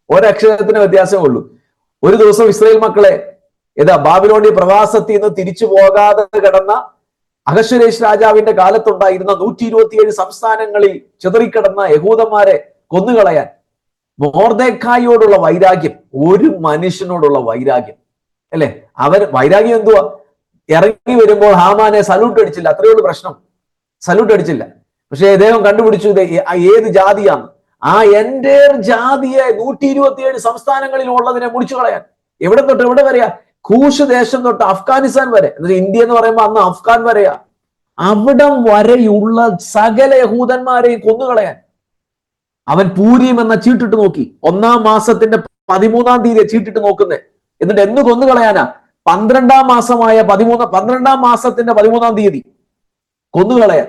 ഒരക്ഷരത്തിന് വ്യത്യാസമേ ഉള്ളൂ. ഒരു ദിവസം ഇസ്രായേൽ മക്കളെ ബാബിലോണിയ പ്രവാസത്തിൽ നിന്ന് തിരിച്ചു പോകാതെ കിടന്ന അഹശ്വേരോശ് രാജാവിന്റെ കാലത്തുണ്ടായിരുന്ന 127 സംസ്ഥാനങ്ങളിൽ ചിതറിക്കിടന്ന യഹൂദന്മാരെ കൊന്നുകളയാൻ മൊർദെഖായിയോടുള്ള വൈരാഗ്യം, ഒരു മനുഷ്യനോടുള്ള വൈരാഗ്യം, അല്ലെ? വൈരാഗ്യം എന്തുവാ? ഇറങ്ങി വരുമ്പോൾ ഹാമാനെ സല്യൂട്ട് അടിച്ചില്ല, അത്രയുള്ള പ്രശ്നം. സല്യൂട്ട് അടിച്ചില്ല. പക്ഷെ ഇദ്ദേഹം കണ്ടുപിടിച്ചു ഇത് ഏത് ജാതിയാണ്. ആ എൻ്റെ ജാതിയെ 127 സംസ്ഥാനങ്ങളിൽ ഉള്ളതിനെ മുടിച്ചു കളയാൻ. എവിടെ തൊട്ട് എവിടെ വരെയാ? കൂഷ് ദേശം തൊട്ട് അഫ്ഗാനിസ്ഥാൻ വരെ. ഇന്ത്യ എന്ന് പറയുമ്പോൾ അന്ന് അഫ്ഗാൻ വരെയാ. അവിടം വരെയുള്ള സകല യഹൂദന്മാരെയും കൊന്നുകളയാൻ അവൻ പൂരീം എന്ന ചീട്ടിട്ട് നോക്കി. 1-ാം മാസത്തിന്റെ 13-ാം തീയതി ചീട്ടിട്ട് നോക്കുന്നേ. എന്നിട്ട് എന്ന് കൊന്നുകളയാനാ? 12-ാം മാസമായ 12-ാം മാസത്തിന്റെ 13-ാം തീയതി കൊന്നുകളയാൻ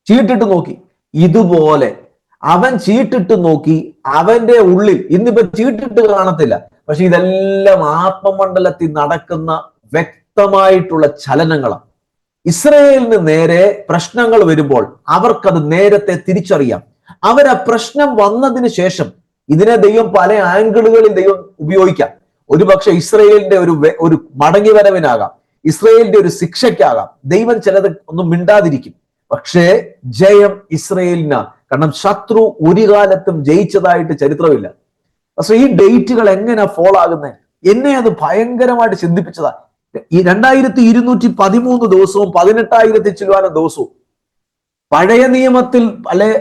ചീട്ടിട്ട് നോക്കി. ഇതുപോലെ അവൻ ചീട്ടിട്ട് നോക്കി. അവന്റെ ഉള്ളിൽ ഇന്നിപ്പോ ചീട്ടിട്ട് കാണത്തില്ല, പക്ഷെ ഇതെല്ലാം ആത്മമണ്ഡലത്തിൽ നടക്കുന്ന വ്യക്തമായിട്ടുള്ള ചലനങ്ങളാണ്. ഇസ്രായേലിന് നേരെ പ്രശ്നങ്ങൾ വരുമ്പോൾ അവർക്കത് നേരത്തെ തിരിച്ചറിയാം. അവരാ പ്രശ്നം വന്നതിന് ശേഷം ഇതിനെ ദൈവം പല ആംഗിളുകളിൽ ദൈവം ഉപയോഗിക്കാം. ഒരുപക്ഷെ ഇസ്രായേലിന്റെ ഒരു മടങ്ങി വരവിനാകാം, ഇസ്രായേലിന്റെ ഒരു ശിക്ഷയ്ക്കാകാം. ദൈവം ചിലത് ഒന്നും മിണ്ടാതിരിക്കും. പക്ഷേ ജയം ഇസ്രായേലിനാ. കാരണം ശത്രു ഒരു കാലത്തും ജയിച്ചതായിട്ട് ചരിത്രമില്ല. പക്ഷെ ഈ ഡേറ്റുകൾ എങ്ങനെ ഫോളോ ആകുന്നത്? എന്നെ അത് ഭയങ്കരമായിട്ട് ചിന്തിപ്പിച്ചതാ. ഈ 2213 ദിവസവും 18,000 ചില്ലുവാനും ദിവസവും പഴയ നിയമത്തിൽ അല്ലെ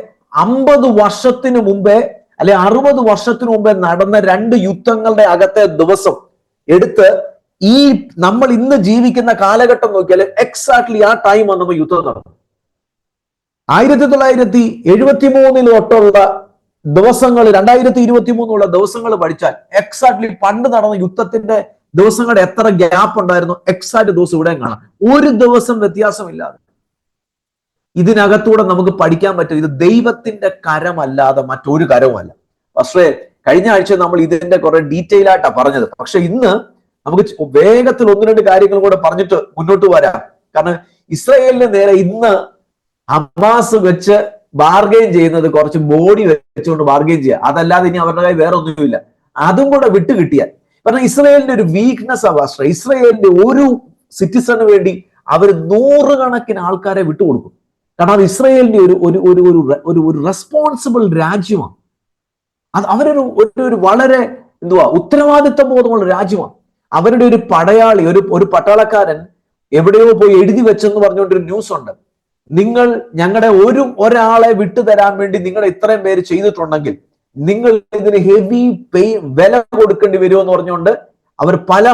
50 വർഷത്തിന് മുമ്പേ അല്ലെ 60 വർഷത്തിന് മുമ്പേ നടന്ന 2 യുദ്ധങ്ങളുടെ അകത്തെ ദിവസം എടുത്ത് ഈ നമ്മൾ ഇന്ന് ജീവിക്കുന്ന കാലഘട്ടം നോക്കിയാൽ എക്സാക്ട്ലി ആ ടൈമാണ് നമ്മൾ യുദ്ധം നടന്നത്. 1973 തൊട്ടുള്ള ദിവസങ്ങൾ 2023 ദിവസങ്ങൾ പഠിച്ചാൽ എക്സാക്ട്ലി പണ്ട് നടന്ന യുദ്ധത്തിന്റെ ദിവസങ്ങളുടെ എത്ര ഗ്യാപ്പ് ഉണ്ടായിരുന്നു എക്സാക്ട് ദിവസം ഇവിടെ കാണാം. ഒരു ദിവസം വ്യത്യാസമില്ലാതെ. ഇതിനകത്തൂടെ നമുക്ക് പഠിക്കാൻ പറ്റും ഇത് ദൈവത്തിന്റെ കരമല്ലാതെ മറ്റൊരു കരവുമല്ല. പക്ഷേ കഴിഞ്ഞ ആഴ്ച നമ്മൾ ഇതിന്റെ കുറെ ഡീറ്റെയിൽ ആയിട്ടാ പറഞ്ഞത്. പക്ഷെ ഇന്ന് നമുക്ക് വേഗത്തിൽ 1-2 കാര്യങ്ങൾ കൂടെ പറഞ്ഞിട്ട് മുന്നോട്ട് വരാം. കാരണം ഇസ്രായേലിന് നേരെ ഇന്ന് ഹമാസ് വെച്ച് ബാർഗെയിൻ ചെയ്യുന്നത് കുറച്ച് ബോഡി വെച്ചുകൊണ്ട് ബാർഗെയിൻ ചെയ്യുക, അതല്ലാതെ ഇനി അവരുടെ കയ്യിൽ വേറെ ഒന്നുമില്ല. അതും കൂടെ വിട്ട് കിട്ടിയാൽ, കാരണം ഇസ്രായേലിന്റെ ഒരു വീക്ക്നെസ് ആവാശ്ര, ഇസ്രായേലിന്റെ ഒരു സിറ്റിസണ് വേണ്ടി അവർ 100 കണക്കിന് ആൾക്കാരെ വിട്ടുകൊടുക്കും. കാരണം അത് ഇസ്രായേലിന്റെ ഒരു റെസ്പോൺസിബിൾ രാജ്യമാണ്. അത് അവരൊരു വളരെ ഉത്തരവാദിത്വ ബോധമുള്ള രാജ്യമാണ്. അവരുടെ ഒരു പടയാളി, ഒരു പട്ടാളക്കാരൻ എവിടെയോ പോയി എഴുതി വെച്ചെന്ന് പറഞ്ഞുകൊണ്ടൊരു ന്യൂസ് ഉണ്ട്. നിങ്ങൾ ഞങ്ങളുടെ ഒരാളെ വിട്ടുതരാൻ വേണ്ടി നിങ്ങൾ ഇത്രയും പേര് ചെയ്തിട്ടുണ്ടെങ്കിൽ നിങ്ങൾ ഇതിന് ഹെവി വില കൊടുക്കേണ്ടി വരുമെന്ന് പറഞ്ഞുകൊണ്ട് അവർ പല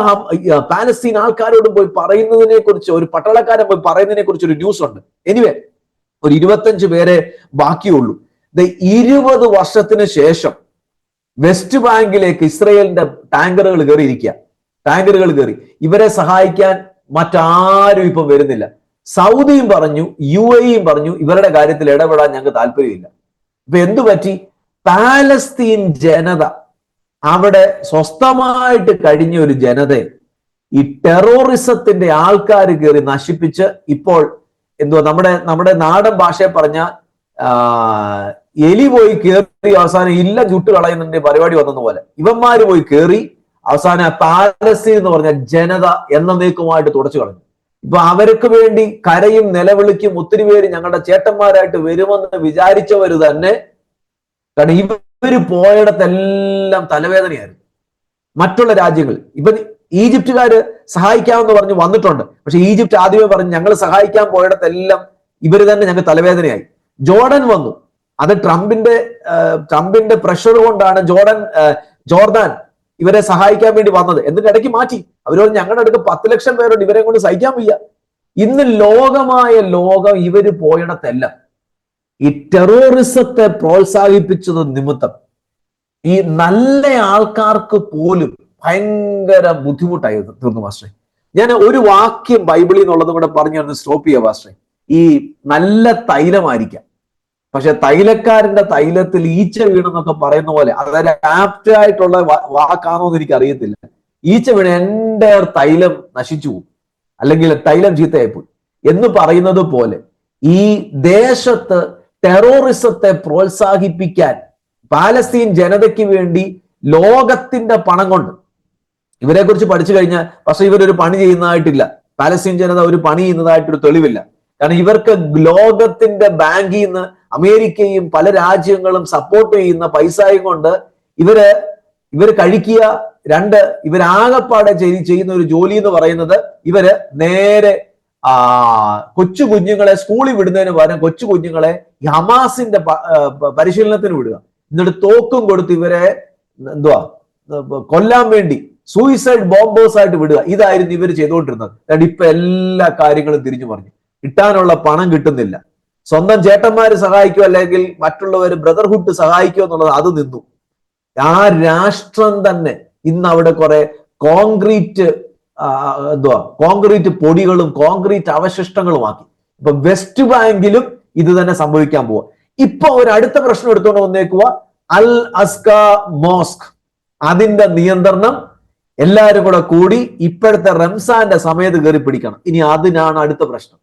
പാലസ്തീൻ ആൾക്കാരോടും പോയി പറയുന്നതിനെ കുറിച്ച്, ഒരു പട്ടാളക്കാരൻ പോയി പറയുന്നതിനെ കുറിച്ച് ഒരു ന്യൂസ് ഉണ്ട്. എനിവേ ഒരു 25 പേരെ ബാക്കിയുള്ളൂ. 20 വർഷത്തിന് ശേഷം വെസ്റ്റ് ബാങ്കിലേക്ക് ഇസ്രായേലിന്റെ ടാങ്കറുകൾ കയറിയിരിക്കുക. ടാങ്കറുകൾ കയറി ഇവരെ സഹായിക്കാൻ മറ്റാരും ഇപ്പം വരുന്നില്ല. സൗദിയും പറഞ്ഞു, UAEയും പറഞ്ഞു ഇവരുടെ കാര്യത്തിൽ ഇടപെടാൻ ഞങ്ങൾക്ക് താല്പര്യമില്ല. ഇപ്പൊ എന്തു പറ്റി? പാലസ്തീൻ ജനത, അവിടെ സ്വസ്ഥമായിട്ട് കഴിഞ്ഞ ഒരു ജനതയെ ഈ ടെററിസത്തിന്റെ ആൾക്കാർ കയറി നശിപ്പിച്ച് ഇപ്പോൾ നമ്മുടെ നാടൻ ഭാഷയെ പറഞ്ഞ എലി പോയി കയറി അവസാനം ഇല്ല ചുട്ട് കളയുന്നതിന്റെ പരിപാടി വന്നതുപോലെ ഇവന്മാര് പോയി കയറി അവസാനം പാലസ്തീൻ എന്ന് പറഞ്ഞ ജനത എന്നേക്കുമായിട്ട് തുടച്ചു കളഞ്ഞു. ഇപ്പൊ അവർക്ക് വേണ്ടി കരയും നിലവിളിക്കും ഒത്തിരി പേര് ഞങ്ങളുടെ ചേട്ടന്മാരായിട്ട് വരുമെന്ന് വിചാരിച്ചവര് തന്നെ, കാരണം ഇവര് പോയിടത്തെല്ലാം തലവേദനയായിരുന്നു. മറ്റുള്ള രാജ്യങ്ങൾ ഇപ്പൊ ഈജിപ്തുകാര് സഹായിക്കാമെന്ന് പറഞ്ഞ് വന്നിട്ടുണ്ട്. പക്ഷെ ഈജിപ്റ്റ് ആദ്യമേ പറഞ്ഞു ഞങ്ങൾ സഹായിക്കാൻ പോയിടത്തെല്ലാം ഇവര് തന്നെ ഞങ്ങൾക്ക് തലവേദനയായി. ജോർഡൻ വന്നു. അത് ട്രംപിന്റെ പ്രഷർ കൊണ്ടാണ് ജോർദാൻ ഇവരെ സഹായിക്കാൻ വേണ്ടി വന്നത്. എന്നിട്ട് ഇടയ്ക്ക് മാറ്റി. അവരോട് ഞങ്ങളുടെ അടുത്ത് 10 ലക്ഷം പേരോട് ഇവരെ കൊണ്ട് സഹിക്കാൻ വയ്യ. ഇന്ന് ലോകം ഇവര് പോയിടത്തെല്ലാം ഈ ടെററിസത്തെ പ്രോത്സാഹിപ്പിച്ചത് നിമിത്തം ഈ നല്ല ആൾക്കാർക്ക് പോലും ഭയങ്കര ബുദ്ധിമുട്ടായി തീർന്നു മാസ്റ്ററെ. ഞാൻ ഒരു വാക്യം ബൈബിളിൽ നിന്നുള്ളതും കൂടെ പറഞ്ഞു സ്റ്റോപ്പ് ചെയ്യാം മാസ്റ്ററെ. ഈ നല്ല തൈലമായിരിക്കാം, പക്ഷെ തൈലക്കാരന്റെ തൈലത്തിൽ ഈച്ച വീണെന്നൊക്കെ പറയുന്ന പോലെ, അതായത് ആപ്റ്റ് ആയിട്ടുള്ള വാക്കാണോ എന്ന് എനിക്ക് അറിയത്തില്ല. ഈച്ച വീണ് എൻ്റെ തൈലം നശിച്ചു പോകും, അല്ലെങ്കിൽ തൈലം ചീത്തയായിപ്പോയി എന്ന് പറയുന്നത് പോലെ ഈ ദേശത്ത് ടെററിസത്തെ പ്രോത്സാഹിപ്പിക്കാൻ പാലസ്തീൻ ജനതയ്ക്ക് വേണ്ടി ലോകത്തിന്റെ പണം കൊണ്ട് ഇവരെ കുറിച്ച് പഠിച്ചു കഴിഞ്ഞാൽ പക്ഷെ ഇവരൊരു പണി ചെയ്യുന്നതായിട്ടില്ല. പാലസ്തീൻ ജനത ഒരു പണി ചെയ്യുന്നതായിട്ടൊരു തെളിവില്ല. കാരണം ഇവർക്ക് ലോകത്തിന്റെ ബാങ്കിൽ നിന്ന് അമേരിക്കയും പല രാജ്യങ്ങളും സപ്പോർട്ട് ചെയ്യുന്ന പൈസയും കൊണ്ട് ഇവര് കഴിക്കുക. രണ്ട്, ഇവരാകപ്പാടെ ചെയ്യുന്ന ഒരു ജോലി എന്ന് പറയുന്നത് ഇവര് നേരെ കൊച്ചു കുഞ്ഞുങ്ങളെ സ്കൂളിൽ വിടുന്നതിന് പകരം കൊച്ചു കുഞ്ഞുങ്ങളെ ഈ ഹമാസിന്റെ പരിശീലനത്തിന് വിടുക. എന്നിട്ട് തോക്കും കൊടുത്ത് ഇവരെ കൊല്ലാൻ വേണ്ടി സൂയിസൈഡ് ബോംബേഴ്സ് ആയിട്ട് വിടുക. ഇതായിരുന്നു ഇവർ ചെയ്തുകൊണ്ടിരുന്നത്. ഇപ്പൊ എല്ലാ കാര്യങ്ങളും തിരിഞ്ഞു പറഞ്ഞു. കിട്ടാനുള്ള പണം കിട്ടുന്നില്ല. സ്വന്തം ചേട്ടന്മാര് സഹായിക്കുക അല്ലെങ്കിൽ മറ്റുള്ളവർ ബ്രദർഹുഡ് സഹായിക്കുക എന്നുള്ളത് അത് നിന്നു. ആ രാഷ്ട്രം തന്നെ ഇന്ന് അവിടെ കുറെ കോൺക്രീറ്റ് പൊടികളും കോൺക്രീറ്റ് അവശിഷ്ടങ്ങളുമാക്കി. ഇപ്പൊ വെസ്റ്റ് ബാങ്കിലും ഇത് തന്നെ സംഭവിക്കാൻ പോവുക. ഇപ്പൊ ഒരു അടുത്ത പ്രശ്നം എടുത്തുകൊണ്ട് വന്നേക്കുക, അൽ അസ്ക മോസ്ക്. അതിന്റെ നിയന്ത്രണം എല്ലാവരും കൂടി ഇപ്പോഴത്തെ റംസാന്റെ സമയത്ത് കയറി പിടിക്കണം. ഇനി അതിനാണ് അടുത്ത പ്രശ്നം.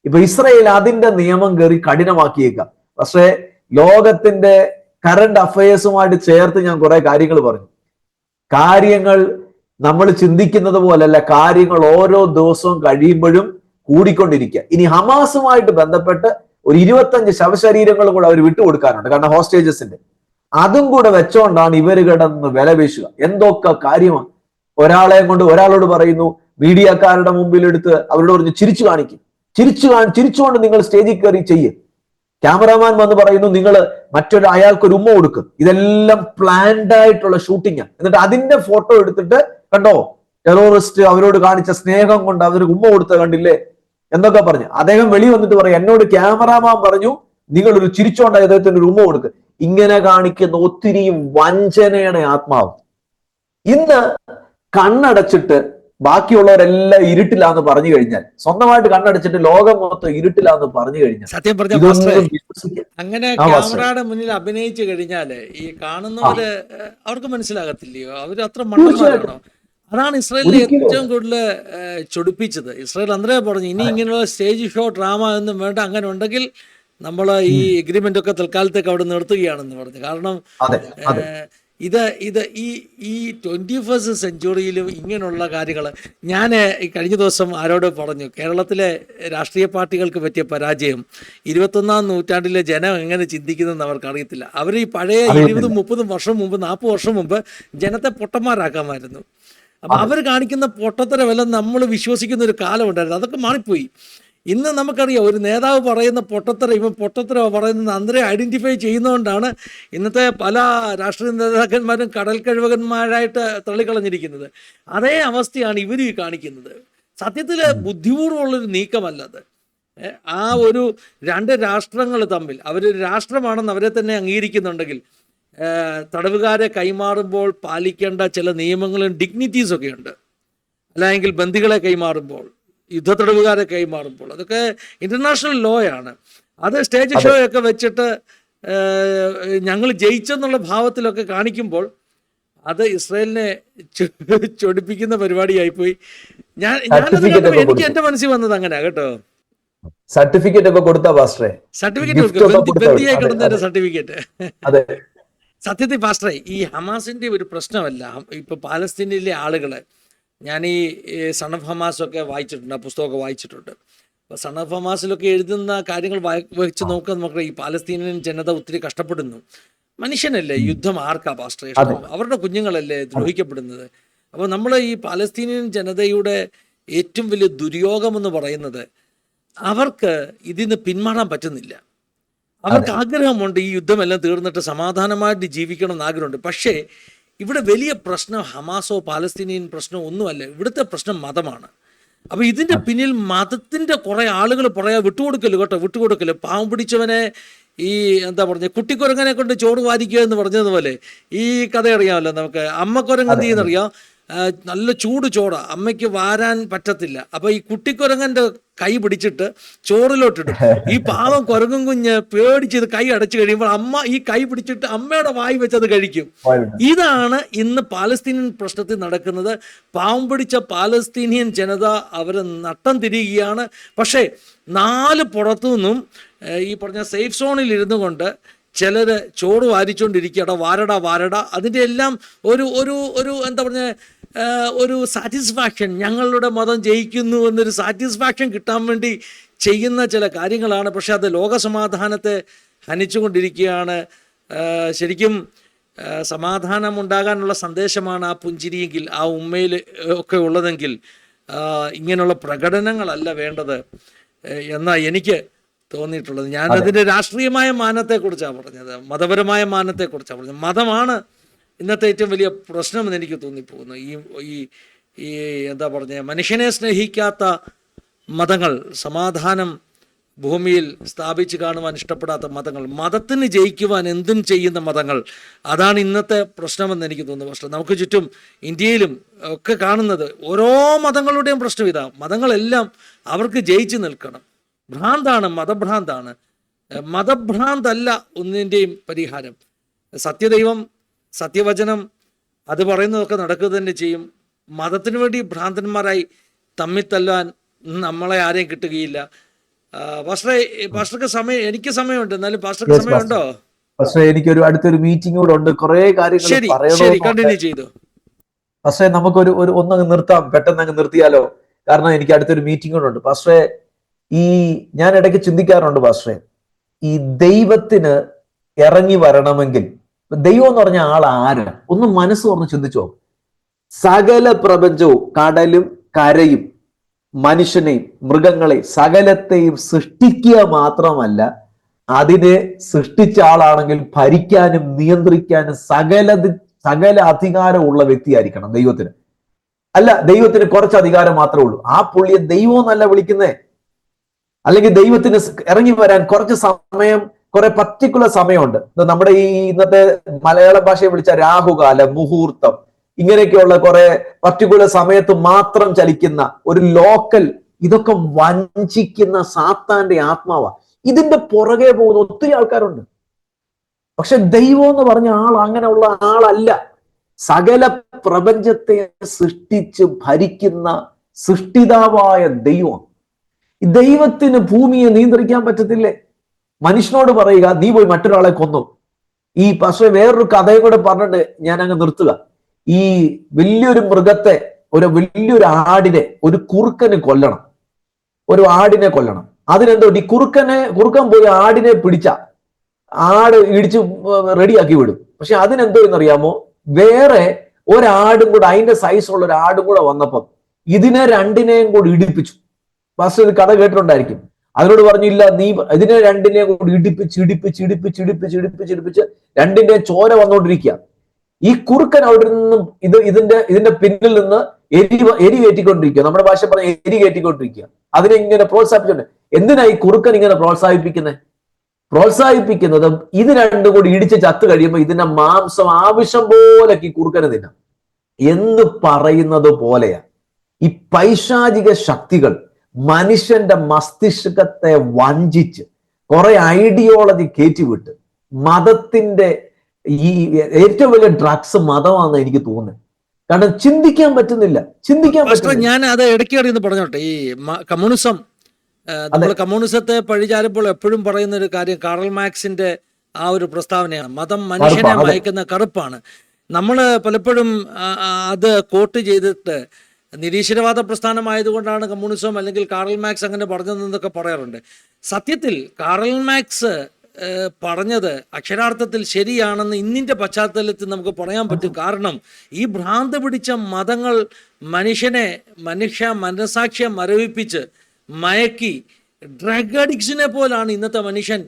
ഇപ്പൊ ഇസ്രയേൽ അതിന്റെ നിയമം കയറി കഠിനമാക്കിയേക്കാം. പക്ഷേ ലോകത്തിന്റെ കറണ്ട് അഫയേഴ്സുമായിട്ട് ചേർത്ത് ഞാൻ കുറെ കാര്യങ്ങൾ പറഞ്ഞു. കാര്യങ്ങൾ നമ്മൾ ചിന്തിക്കുന്നത് പോലല്ല, കാര്യങ്ങൾ ഓരോ ദിവസവും കഴിയുമ്പോഴും കൂടിക്കൊണ്ടിരിക്കുക. ഇനി ഹമാസുമായിട്ട് ബന്ധപ്പെട്ട് ഒരു 25 ശവശരീരങ്ങളും കൂടെ അവർ വിട്ടുകൊടുക്കാനുണ്ട്. കാരണം ഹോസ്റ്റേജസിന്റെ അതും കൂടെ വെച്ചോണ്ടാണ് ഇവര് കിടന്ന് വില വീശുക. എന്തൊക്കെ കാര്യമാണ്. ഒരാളോട് പറയുന്നു, മീഡിയക്കാരുടെ മുമ്പിൽ എടുത്ത് അവരോട് പറഞ്ഞു ചിരിച്ചുകൊണ്ട് നിങ്ങൾ സ്റ്റേജിൽ കയറി ചെയ്യ്. ക്യാമറാമാൻ വന്ന് പറയുന്നു നിങ്ങൾ അയാൾക്ക് ഒരു ഉമ്മ കൊടുക്കും. ഇതെല്ലാം പ്ലാൻഡ് ആയിട്ടുള്ള ഷൂട്ടിംഗ്. എന്നിട്ട് അതിന്റെ ഫോട്ടോ എടുത്തിട്ട് കണ്ടോ ടെററിസ്റ്റ് അവരോട് കാണിച്ച സ്നേഹം കൊണ്ട് അവർ ഉമ്മ കൊടുത്ത കണ്ടില്ലേ എന്നൊക്കെ പറഞ്ഞു. അദ്ദേഹം വെളി വന്നിട്ട് പറയും, എന്നോട് ക്യാമറാമാൻ പറഞ്ഞു നിങ്ങൾ ഒരു ചിരിച്ചോണ്ട് അദ്ദേഹത്തിന് ഒരു ഉമ്മ കൊടുക്കുക. ഇങ്ങനെ കാണിക്കുന്ന ഒത്തിരി വഞ്ചനയുടെ ആത്മാവ്. ഇന്ന് കണ്ണടച്ചിട്ട് ബാക്കിയുള്ളവരെല്ലാം ഇരുട്ടിലാന്ന് പറഞ്ഞു കഴിഞ്ഞാൽ, സ്വന്തമായിട്ട് കണ്ണടച്ചിട്ട് ലോകം മൊത്തം ഇരുട്ടിലാന്ന് പറഞ്ഞു കഴിഞ്ഞാൽ, സത്യം പറഞ്ഞ അങ്ങനെ ക്യാമറയുടെ മുന്നിൽ അഭിനയിച്ചു കഴിഞ്ഞാല് ഈ കാണുന്നവര് അവർക്ക് മനസ്സിലാകത്തില്ലയോ, അവര് അത്ര മണ്ടന്മാരാണോ? അതാണ് ഇസ്രായേലിനെ ഏറ്റവും കൂടുതൽ ചൊടിപ്പിച്ചത്. ഇസ്രായേൽ അന്നേ പറഞ്ഞു, ഇനി ഇങ്ങനെയുള്ള സ്റ്റേജ് ഷോ ഡ്രാമ ഒന്നും വേണ്ട, അങ്ങനെ ഉണ്ടെങ്കിൽ നമ്മൾ ഈ എഗ്രിമെന്റ് ഒക്കെ തൽക്കാലത്തേക്ക് അവിടെ നിർത്തുകയാണെന്ന് പറഞ്ഞു. കാരണം ഈ 21st സെഞ്ചുറിയിലും ഇങ്ങനെയുള്ള കാര്യങ്ങൾ ഞാൻ കഴിഞ്ഞ ദിവസം ആരോട് പറഞ്ഞു, കേരളത്തിലെ രാഷ്ട്രീയ പാർട്ടികൾക്ക് പറ്റിയ പരാജയം 21ാം നൂറ്റാണ്ടിലെ ജനം എങ്ങനെ ചിന്തിക്കുന്നതെന്ന് അവർക്ക് അറിയത്തില്ല. അവർ ഈ പഴയ 20-30 വർഷം മുമ്പ് 40 വർഷം മുമ്പ് ജനത്തെ പൊട്ടന്മാരാക്കാമായിരുന്നു. അപ്പം അവർ കാണിക്കുന്ന പൊട്ടത്തരമെല്ലാം നമ്മൾ വിശ്വസിക്കുന്ന ഒരു കാലം ഉണ്ടായിരുന്നു. അതൊക്കെ മാറിപ്പോയി. ഇന്ന് നമുക്കറിയാം, ഒരു നേതാവ് പറയുന്ന ഇവൻ പൊട്ടത്തരം പറയുന്നത് അന്നേരം ഐഡന്റിഫൈ ചെയ്യുന്നതുകൊണ്ടാണ് ഇന്നത്തെ പല രാഷ്ട്രീയ നേതാക്കന്മാരും കടൽ കഴിവകന്മാരായിട്ട് തള്ളിക്കളഞ്ഞിരിക്കുന്നത്. അതേ അവസ്ഥയാണ് ഇവർ ഈ കാണിക്കുന്നത്. സത്യത്തിൽ ബുദ്ധിപൂർവ്വമുള്ളൊരു നീക്കമല്ലത്. ആ ഒരു രണ്ട് രാഷ്ട്രങ്ങൾ തമ്മിൽ അവരൊരു രാഷ്ട്രമാണെന്ന് അവരെ തന്നെ അംഗീകരിക്കുന്നുണ്ടെങ്കിൽ തടവുകാരെ കൈമാറുമ്പോൾ പാലിക്കേണ്ട ചില നിയമങ്ങളും ഡിഗ്നിറ്റീസും ഒക്കെ ഉണ്ട്. അല്ലെങ്കിൽ ബന്ദികളെ കൈമാറുമ്പോൾ, യുദ്ധത്തടവുകാരെ കൈമാറുമ്പോൾ, അതൊക്കെ ഇന്റർനാഷണൽ ലോ ആണ്. അത് സ്റ്റേജ് ഷോ ഒക്കെ വെച്ചിട്ട് ഞങ്ങൾ ജയിച്ചെന്നുള്ള ഭാവത്തിലൊക്കെ കാണിക്കുമ്പോൾ അത് ഇസ്രായേലിനെ ചൊടിപ്പിക്കുന്ന പരിപാടിയായിപ്പോയി. എനിക്ക് എന്റെ മനസ്സിൽ വന്നത് അങ്ങനെ കേട്ടോ. സർട്ടിഫിക്കറ്റ് ഒക്കെ കൊടുത്താ പാസ്റ്ററെ, ബന്ദിയായി കിടന്നതിന്റെ സർട്ടിഫിക്കറ്റ്. സത്യത്തിൽ പാസ്റ്ററെ, ഈ ഹമാസിന്റെ ഒരു പ്രശ്നമല്ല. ഇപ്പൊ പാലസ്തീനിലെ ആളുകള്, ഞാൻ ഈ സൺ ഓഫ് ഹമാസൊക്കെ വായിച്ചിട്ടുണ്ട്, ആ പുസ്തകമൊക്കെ വായിച്ചിട്ടുണ്ട്. അപ്പോൾ സൺ ഓഫ് ഹമാസിലൊക്കെ എഴുതുന്ന കാര്യങ്ങൾ വെച്ച് നോക്കുക, നമുക്ക് ഈ പാലസ്തീനിയൻ ജനത ഒത്തിരി കഷ്ടപ്പെടുന്നു. മനുഷ്യനല്ലേ യുദ്ധം ആർക്കാ പാസ്റ്റർ ഇഷ്ടം? അവരുടെ കുഞ്ഞുങ്ങളല്ലേ ദ്രോഹിക്കപ്പെടുന്നത്. അപ്പോൾ നമ്മൾ ഈ പാലസ്തീനിയൻ ജനതയുടെ ഏറ്റവും വലിയ ദുര്യോഗം എന്ന് പറയുന്നത് അവർക്ക് ഇതിന്ന് പിന്മാറാൻ പറ്റുന്നില്ല. അവർക്ക് ആഗ്രഹമുണ്ട് ഈ യുദ്ധമെല്ലാം തീർന്നിട്ട് സമാധാനമായിട്ട് ജീവിക്കണം എന്ന് ആഗ്രഹമുണ്ട്. പക്ഷേ ഇവിടെ വലിയ പ്രശ്നം ഹമാസോ പാലസ്തീനിയൻ പ്രശ്നമോ ഒന്നുമല്ല. ഇവിടുത്തെ പ്രശ്നം മതമാണ്. അപ്പോൾ ഇതിൻ്റെ പിന്നിൽ മതത്തിൻ്റെ കുറേ ആളുകൾ പറയാ വിട്ടുകൊടുക്കല്. പാവം പിടിച്ചവനെ ഈ എന്താ പറഞ്ഞ കുട്ടിക്കുരങ്ങനെ കൊണ്ട് ചോറ് വാരിക്കുക എന്ന് പറഞ്ഞതുപോലെ ഈ കഥ അറിയാമല്ലോ നമുക്ക്. അമ്മക്കുരങ്ങ് എന്ത് ചെയ്യുന്നറിയാം, നല്ല ചൂട് ചോറ അമ്മയ്ക്ക് വാരാൻ പറ്റത്തില്ല. അപ്പോൾ ഈ കുട്ടിക്കുരങ്ങൻ്റെ കൈ പിടിച്ചിട്ട് ചോറിലോട്ടിടും. ഈ പാവം കുരങ്ങും കുഞ്ഞ് പേടിച്ചത് കൈ അടച്ചു കഴിയുമ്പോൾ അമ്മ ഈ കൈ പിടിച്ചിട്ട് അമ്മയുടെ വായി വെച്ചത് കഴിക്കും. ഇതാണ് ഇന്ന് പാലസ്തീനിയൻ പ്രശ്നത്തിൽ നടക്കുന്നത്. പാവം പിടിച്ച പാലസ്തീനിയൻ ജനത അവരെ നട്ടം തിരിയുകയാണ്. പക്ഷേ 4 പുറത്തു നിന്നും ഈ പറഞ്ഞ സേഫ് സോണിൽ ഇരുന്നു കൊണ്ട് ചിലർ ചോറ് വാരിച്ചുകൊണ്ടിരിക്കുകട വാരട. അതിൻ്റെ എല്ലാം ഒരു എന്താ പറഞ്ഞ ഒരു സാറ്റിസ്ഫാക്ഷൻ, ഞങ്ങളുടെ മതം ജയിക്കുന്നു എന്നൊരു സാറ്റിസ്ഫാക്ഷൻ കിട്ടാൻ വേണ്ടി ചെയ്യുന്ന ചില കാര്യങ്ങളാണ്. പക്ഷെ അത് ലോകസമാധാനത്തെ ഹനിച്ചുകൊണ്ടിരിക്കുകയാണ്. ശരിക്കും സമാധാനം ഉണ്ടാകാനുള്ള സന്ദേശമാണ് ആ പുഞ്ചിരിയെങ്കിൽ, ആ ഉമ്മയിൽ ഒക്കെ ഉള്ളതെങ്കിൽ ഇങ്ങനെയുള്ള പ്രകടനങ്ങളല്ല വേണ്ടത് എന്നാണ് എനിക്ക് തോന്നിയിട്ടുള്ളത്. ഞാനതിൻ്റെ രാഷ്ട്രീയമായ മാനത്തെക്കുറിച്ചാണ് പറഞ്ഞത്, മതപരമായ മാനത്തെക്കുറിച്ചാണ് പറഞ്ഞത്. മതമാണ് ഇന്നത്തെ ഏറ്റവും വലിയ പ്രശ്നമെന്ന് എനിക്ക് തോന്നിപ്പോകുന്നു. ഈ എന്താ പറഞ്ഞ, മനുഷ്യനെ സ്നേഹിക്കാത്ത മതങ്ങൾ, സമാധാനം ഭൂമിയിൽ സ്ഥാപിച്ച് കാണുവാൻ ഇഷ്ടപ്പെടാത്ത മതങ്ങൾ, മതത്തിന് ജയിക്കുവാൻ എന്തും ചെയ്യുന്ന മതങ്ങൾ, അതാണ് ഇന്നത്തെ പ്രശ്നമെന്ന് എനിക്ക് തോന്നുന്നു. പക്ഷേ നമുക്ക് ചുറ്റും ഇന്ത്യയിലും ഒക്കെ കാണുന്നത് ഓരോ മതങ്ങളുടെയും പ്രശ്നം ഇതാ. മതങ്ങളെല്ലാം അവർക്ക് ജയിച്ചു നിൽക്കണം. ഭ്രാന്താണ്, മതഭ്രാന്താണ്. മതഭ്രാന്തല്ല ഒന്നിൻ്റെയും പരിഹാരം. സത്യദൈവം, സത്യവചനം അത് പറയുന്നതൊക്കെ നടക്കുക തന്നെ ചെയ്യും. മതത്തിന് വേണ്ടി ഭ്രാന്തന്മാരായി തമ്മിൽ തല്ലാൻ നമ്മളെ ആരെയും കിട്ടുകയില്ല. പാസ്റ്റർക്ക് സമയം, എനിക്ക് സമയമുണ്ട്, എന്നാലും പാസ്റ്റർക്ക് സമയമുണ്ടോ? പക്ഷേ എനിക്കൊരു അടുത്തൊരു മീറ്റിംഗ് കൂടെ ഉണ്ട്, കുറെ കാര്യങ്ങൾ ശരി, കണ്ടിന്യൂ ചെയ്തു. പക്ഷേ നമുക്കൊരു ഒന്നങ്ങ് നിർത്താം, പെട്ടെന്ന് അങ്ങ് നിർത്തിയാലോ? കാരണം എനിക്ക് അടുത്തൊരു മീറ്റിംഗ് കൂടെ ഉണ്ട്. പക്ഷേ ഞാൻ ഇടയ്ക്ക് ചിന്തിക്കാറുണ്ട് പാസ്റ്ററെ, ഈ ദൈവത്തിന് ഇറങ്ങി വരണമെങ്കിൽ, ദൈവം എന്ന് പറഞ്ഞ ആൾ ആരാ? ഒന്ന് മനസ്സ് തുറന്ന് ചിന്തിച്ചോ. സകല പ്രപഞ്ചവും, കടലും കരയും, മനുഷ്യനെയും മൃഗങ്ങളെയും സകലത്തെയും സൃഷ്ടിക്കുക മാത്രമല്ല, അതിനെ സൃഷ്ടിച്ച ആളാണെങ്കിൽ ഭരിക്കാനും നിയന്ത്രിക്കാനും സകല അധികാരമുള്ള വ്യക്തിയായിരിക്കണം ദൈവത്തിന്. അല്ല, ദൈവത്തിന് കുറച്ച് അധികാരം മാത്രമേ ഉള്ളൂ. ആ പുള്ളിയെ ദൈവം എന്നല്ല വിളിക്കുന്നേ. അല്ലെങ്കിൽ ദൈവത്തിന് ഇറങ്ങി വരാൻ കുറച്ച് സമയം, കുറെ പർട്ടിക്കുലർ സമയമുണ്ട്. നമ്മുടെ ഈ ഇന്നത്തെ മലയാള ഭാഷയെ വിളിച്ച രാഹുകാലം, മുഹൂർത്തം, ഇങ്ങനെയൊക്കെയുള്ള കുറെ പർട്ടിക്കുലർ സമയത്ത് മാത്രം ചലിക്കുന്ന ഒരു ലോക്കൽ, ഇതൊക്കെ വഞ്ചിക്കുന്ന സാത്താന്റെ ആത്മാവാ. ഇതിന്റെ പുറകെ പോകുന്ന ഒത്തിരി ആൾക്കാരുണ്ട്. പക്ഷെ ദൈവം എന്ന് പറഞ്ഞ ആൾ അങ്ങനെയുള്ള ആളല്ല. സകല പ്രപഞ്ചത്തെ സൃഷ്ടിച്ച് ഭരിക്കുന്ന സൃഷ്ടിതാവായ ദൈവം. ഈ ദൈവത്തിന് ഭൂമിയെ നിയന്ത്രിക്കാൻ പറ്റത്തില്ലേ? മനുഷ്യനോട് പറയുക, നീ പോയി മറ്റൊരാളെ കൊന്നു. ഈ പക്ഷേ വേറൊരു കഥയും കൂടെ പറഞ്ഞിട്ട് ഞാൻ അങ്ങ് നിർത്തുക. ഈ വലിയൊരു മൃഗത്തെ, വലിയൊരു ആടിനെ ഒരു കുറുക്കന് കൊല്ലണം, ഒരു ആടിനെ കൊല്ലണം. അതിനെന്തോ ഈ കുറുക്കൻ പോയി ആടിനെ പിടിച്ച ആട് ഇടിച്ച് റെഡിയാക്കി വിടും. പക്ഷെ അതിനെന്തോ എന്നറിയാമോ, വേറെ ഒരാടും കൂടെ, അതിന്റെ സൈസുള്ള ഒരു ആടും കൂടെ വന്നപ്പം ഇതിനെ രണ്ടിനെയും കൂടി ഇടിപ്പിച്ചു. ഫസ്റ്റ് ഇത് കഥ കേട്ടിട്ടുണ്ടായിരിക്കും. അതിനോട് പറഞ്ഞു, ഇല്ല, നീ ഇതിനെ രണ്ടിനെയും കൂടി ഇടിപ്പിച്ച് രണ്ടിന്റെ ചോര വന്നുകൊണ്ടിരിക്കുക. ഈ കുറുക്കൻ അവിടെ നിന്നും ഇതിന്റെ പിന്നിൽ നിന്ന് എരി കയറ്റിക്കൊണ്ടിരിക്കുക. നമ്മുടെ ഭാഷ പറഞ്ഞ എരി കയറ്റിക്കൊണ്ടിരിക്കുക. അതിനെ ഇങ്ങനെ പ്രോത്സാഹിപ്പിച്ചുണ്ട്. എന്തിനാ ഈ കുറുക്കൻ ഇങ്ങനെ പ്രോത്സാഹിപ്പിക്കുന്നത്? ഇത് രണ്ടും കൂടി ഇടിച്ച് ചത്ത് കഴിയുമ്പോൾ ഇതിന്റെ മാംസം ആവശ്യം പോലെ ഈ കുറുക്കന് തിന്നാം എന്ന് പറയുന്നത് പോലെയാ ഈ പൈശാചിക ശക്തികൾ മനുഷ്യന്റെ മസ്തിഷ്കത്തെ വഞ്ചിച്ച് കുറെ ഐഡിയോളജി കയറ്റിവിട്ട്, മതത്തിന്റെ ഈ ഏറ്റവും വലിയ ഡ്രഗ്സ് മതമാണെന്ന് എനിക്ക് തോന്നുന്നത്. കാരണം ചിന്തിക്കാൻ പറ്റുന്നില്ല. ഞാൻ അത് ഇടയ്ക്ക് പറഞ്ഞോട്ടെ, ഈ കമ്മ്യൂണിസം, നമ്മൾ കമ്മ്യൂണിസത്തെ പഴിചാരുമ്പോൾ എപ്പോഴും പറയുന്ന ഒരു കാര്യം കാറൽ മാർക്സിന്റെ ആ ഒരു പ്രസ്താവനയാണ്, മതം മനുഷ്യനെ മയക്കുന്ന കറുപ്പാണ്. നമ്മൾ പലപ്പോഴും അത് കോട്ട് ചെയ്തിട്ട് നിരീശ്വരവാദ പ്രസ്ഥാനമായതുകൊണ്ടാണ് കമ്മ്യൂണിസം അല്ലെങ്കിൽ കാറൽ മാർക്സ് അങ്ങനെ പറഞ്ഞതെന്നൊക്കെ പറയാറുണ്ട്. സത്യത്തിൽ കാറൽ മാർക്സ് പറഞ്ഞത് അക്ഷരാർത്ഥത്തിൽ ശരിയാണെന്ന് ഇന്നിൻ്റെ പശ്ചാത്തലത്തിൽ നമുക്ക് പറയാൻ പറ്റും. കാരണം ഈ ഭ്രാന്ത് പിടിച്ച മതങ്ങൾ മനസാക്ഷിയെ മരവിപ്പിച്ച് മയക്കി ഡ്രഗ് അഡിക്ഷനെ പോലാണ് ഇന്നത്തെ മനുഷ്യൻ,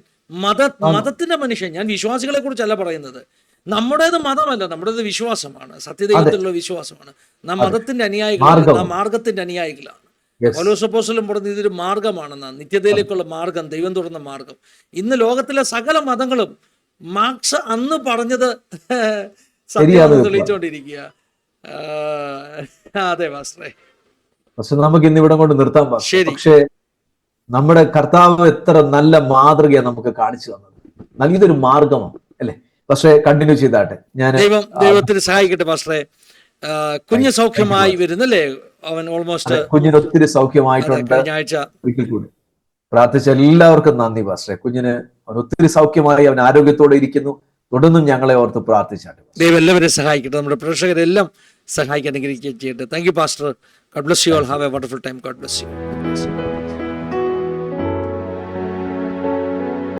മതത്തിന്റെ മനുഷ്യൻ. ഞാൻ വിശ്വാസികളെ കുറിച്ചല്ല പറയുന്നത്. നമ്മുടേത് മതമല്ല, നമ്മുടേത് വിശ്വാസമാണ്, സത്യദൈവത്തിലുള്ള വിശ്വാസമാണ്. നാം മതത്തിന്റെ അനുയായികളാണ്, നാം മാർഗത്തിന്റെ അനുയായികളാണ്. പൗലോസ് അപ്പോസ്തലൻ പറഞ്ഞത് ഇതൊരു മാർഗമാണെന്ന്, നിത്യതയിലേക്കുള്ള മാർഗം, ദൈവം തുറന്ന മാർഗം. ഇന്ന് ലോകത്തിലെ സകല മതങ്ങളും മാർക്സ് അന്ന് പറഞ്ഞത് സത്യമാണെന്ന് തെളിയിച്ചുകൊണ്ടിരിക്കുക. അതെ പാസ്റ്ററെ, പക്ഷെ നമുക്ക് ഇന്ന് ഇവിടെ കൊണ്ട് നിർത്താൻ പറ്റും. പക്ഷേ നമ്മുടെ കർത്താവ് എത്ര നല്ല മാതൃകയാണ് നമുക്ക് കാണിച്ചു തന്നത്. ഇതൊരു മാർഗമാണ് അല്ലെ? പക്ഷേ കണ്ടിന്യൂ ചെയ്താട്ടെ. ഞാൻ ദൈവത്തിന് സഹായിക്കട്ടെ പാസ്റ്ററെ. കുഞ്ഞ് സൗഖ്യമായി വരുന്നല്ലേ? അവൻ ഓൾമോസ്റ്റ് കുഞ്ഞിന് ഒത്തിരി സൗഖ്യമായിട്ടുണ്ട്. ഒരിക്കൽ കൂടി പ്രാർത്ഥിച്ച എല്ലാവർക്കും നന്ദി പാസ്റ്ററെ. കുഞ്ഞിന് അവൻ ഒത്തിരി സൗഖ്യമായി, അവൻ ആരോഗ്യത്തോടെ ഇരിക്കുന്നു. തുടർന്നും ഞങ്ങളെ ഓർത്ത് പ്രാർത്ഥിച്ചാട്ടെ. ദൈവം എല്ലാവരെയും സഹായിക്കട്ടെ, നമ്മുടെ പ്രേക്ഷകരെല്ലാം സഹായിക്കാൻ അനുഗ്രഹിക്കുകയും ചെയ്യട്ടെ. Thank you pastor. God bless you all. Have A wonderful time. God bless you.